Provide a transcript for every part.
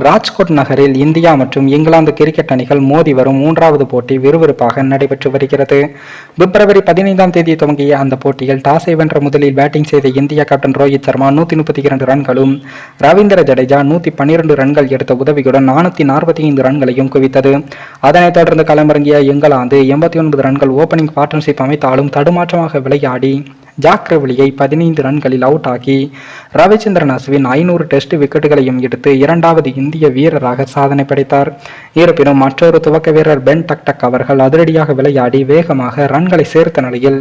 ராஜ்கோட் நகரில் இந்தியா மற்றும் இங்கிலாந்து கிரிக்கெட் அணிகள் மோதி வரும் 3வது போட்டி விறுவிறுப்பாக நடைபெற்று வருகிறது. பிப்ரவரி 15ஆம் தேதி துவங்கிய அந்த போட்டியில் டாஸை வென்ற முதலில் பேட்டிங் செய்த இந்தியா கேப்டன் ரோஹித் சர்மா 132 ரன்களும், ரவீந்திர ஜடேஜா 112 ரன்கள் எடுத்த உதவியுடன் 445 ரன்களையும் குவித்தது. அதனைத் தொடர்ந்து களமிறங்கிய இங்கிலாந்து 89 ரன்கள் ஓபனிங் பார்ட்னர்ஷிப் அமைத்தாலும் தடுமாற்றமாக விளையாடி ஜாக் ரெவிலியை 15 ரன்களில் அவுட் ஆகி ரவிச்சந்திரன் அஸ்வின் 500 டெஸ்ட் விக்கெட்டுகளையும் எடுத்து 2வது இந்திய வீரராக சாதனை படைத்தார். இருப்பினும் மற்றொரு துவக்க வீரர் பென் டக்டக் அவர்கள் அதிரடியாக விளையாடி வேகமாக ரன்களை சேர்த்த நிலையில்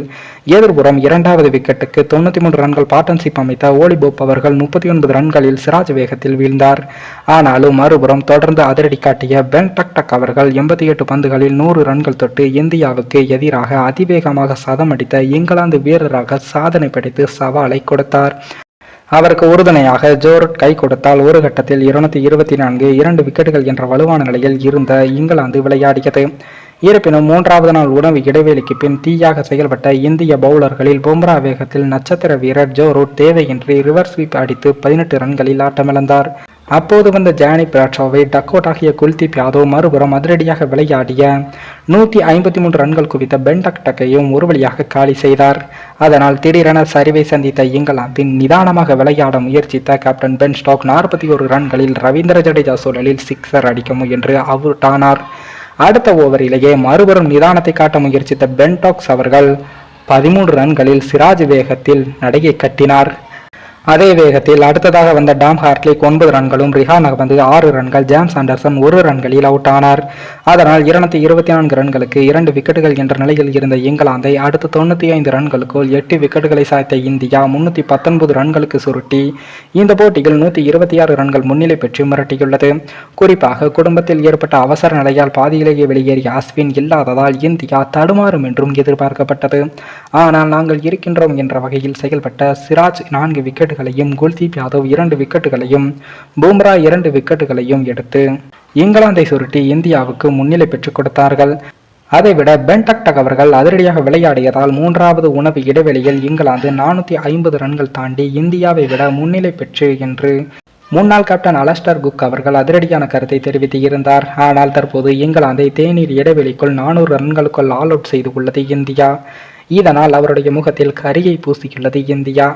எதிர்புறம் 2வது விக்கெட்டுக்கு 93 ரன்கள் பார்ட்னர்ஷிப் அமைத்த ஓலிபோப் அவர்கள் 39 ரன்களில் சிராஜ் வேகத்தில் வீழ்ந்தார். ஆனாலும் மறுபுறம் தொடர்ந்து அதிரடி காட்டிய பென் டக்டக் அவர்கள் 88 பந்துகளில் 100 ரன்கள் தொட்டு இந்தியாவுக்கு எதிராக அதிவேகமாக சதம் அடித்த இங்கிலாந்து வீரராக சாதனை படைத்து சவாலை கொடுத்தார். அவருக்கு உறுதுணையாக ஜோ ரூட் கை கொடுத்தால் ஒரு கட்டத்தில் 224 2 விக்கெட்டுகள் என்ற வலுவான நிலையில் இருந்த இங்கிலாந்து விளையாடியது. இருப்பினும் 3வது நாள் உணவு இடைவேளைக்கு பின் தீயாக செயல்பட்ட இந்திய பவுலர்களில் பும்ரா வேகத்தில் நட்சத்திர வீரர் ஜோ ரூட் தேவையின்றி ரிவர்ஸ் ஸ்வீப் அடித்து 18 ரன்களில் ஆட்டமிழந்தார். அப்போது வந்த ஜானி பிராட்ஷோவை டக் அவுட் ஆகிய குல்தீப் யாதவ் மறுபுறம் அதிரடியாக விளையாடிய 153 ரன்கள் குவித்த பென் டக்டக்கையும் ஒரு வழியாக காலி செய்தார். அதனால் திடீரென சரிவை சந்தித்த இங்கிலாந்தின் நிதானமாக விளையாட முயற்சித்த கேப்டன் பென் ஸ்டோக் 41 ரன்களில் ரவீந்திர ஜடேஜா சூழலில் சிக்ஸர் அடிக்க முயன்று அவுட் ஆனார். அடுத்த ஓவரிலேயே மறுபுறம் நிதானத்தை காட்ட முயற்சித்த பென் ஸ்டோக்ஸ் அவர்கள் 13 ரன்களில் சிராஜ் வேகத்தில் நடையை கட்டினார். அதே வேகத்தில் அடுத்ததாக வந்த டாம் ஹார்ட்லிக் 9 ரன்களும், ரிஹான் அகமது 6 ரன்கள், ஜேம்ஸ் ஆண்டர்சன் 1 ரன்களில் அவுட் ஆனார். அதனால் 224 ரன்களுக்கு 2 விக்கெட்டுகள் என்ற நிலையில் இருந்த இங்கிலாந்தை அடுத்து 95 ரன்களுக்குள் 8 விக்கெட்டுகளை சாய்த்த இந்தியா 319 ரன்களுக்கு சுருட்டி இந்த போட்டியில் 126 ரன்கள் முன்னிலை பெற்று மிரட்டியுள்ளது. குறிப்பாக குடும்பத்தில் ஏற்பட்ட அவசர நிலையால் பாதியிலேயே வெளியேறிய அஸ்வின் இல்லாததால் இந்தியா தடுமாறும் என்றும் எதிர்பார்க்கப்பட்டது. ஆனால் நாங்கள் இருக்கின்றோம் என்ற வகையில் செயல்பட்ட சிராஜ் 4 விக்கெட்டுகளையும், குல்தீப் யாதவ் 2 விக்கெட்டுகளையும், பும்ரா 2 விக்கெட்டுகளையும் எடுத்து இங்கிலாந்தை சுருட்டி இந்தியாவுக்கு முன்னிலை பெற்றுக் கொடுத்தார்கள். அதைவிட பென் டக்டக் அவர்கள் அதிரடியாக விளையாடியதால் 3வது உணவு இடைவெளியில் இங்கிலாந்து 450 ரன்கள் தாண்டி இந்தியாவை விட முன்னிலை பெற்று என்று முன்னாள் கேப்டன் அலஸ்டர் குக் அவர்கள் அதிரடியான கருத்தை தெரிவித்து இருந்தார். ஆனால் தற்போது இங்கிலாந்தை தேநீர் இடைவெளிக்குள் 400 ரன்களுக்குள் ஆல் அவுட் செய்து உள்ளது இந்தியா. இதனால் அவருடைய முகத்தில் கரியை பூசியுள்ளது இந்தியா.